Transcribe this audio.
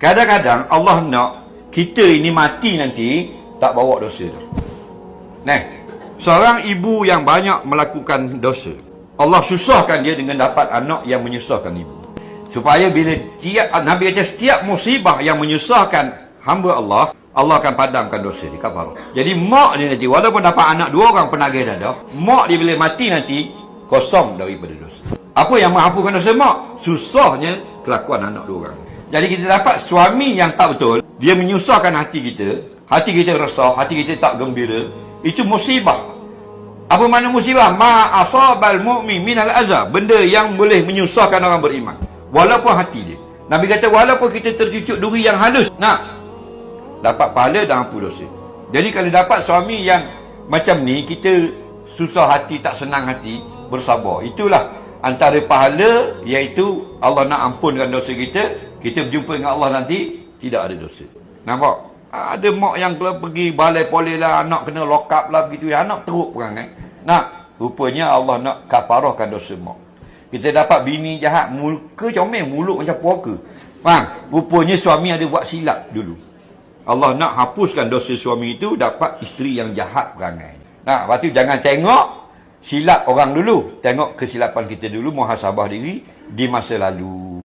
Kadang-kadang Allah nak kita ini mati nanti tak bawa dosa dah. Nah, seorang ibu yang banyak melakukan dosa, Allah susahkan dia dengan dapat anak yang menyusahkan ibu. Supaya bila Nabi kata setiap musibah yang menyusahkan hamba Allah, Allah akan padamkan dosa dia, kafarah. Jadi mak dia nanti walaupun dapat anak 2 orang penagih dadah, mak dia bila mati nanti kosong daripada dosa. Apa yang menghapuskan dosa mak? Susahnya kelakuan anak 2 orang. Jadi kita dapat suami yang tak betul, dia menyusahkan hati kita resah, hati kita tak gembira. Itu musibah. Apa makna musibah? Ma asabal mu'min minal azab, benda yang boleh menyusahkan orang beriman, walaupun hati dia. Nabi kata walaupun kita tercucuk duri yang halus, nak dapat pahala dan ampun dosa. Jadi kalau dapat suami yang macam ni, kita susah hati, tak senang hati, bersabar. Itulah antara pahala, iaitu Allah nak ampunkan dosa kita. Kita berjumpa dengan Allah nanti tidak ada dosa. Nampak? Ada mak yang pergi balai polis lah, anak kena lock up lah begitu, anak teruk perangai. Nak, rupanya Allah nak kafarahkan dosa mak. Kita dapat bini jahat, muka comel, mulut macam puaka. Faham? Rupanya suami ada buat silap dulu. Allah nak hapuskan dosa suami itu, dapat isteri yang jahat perangai. Nah, lepas tu jangan tengok silap orang dulu, tengok kesilapan kita dulu, muhasabah diri di masa lalu.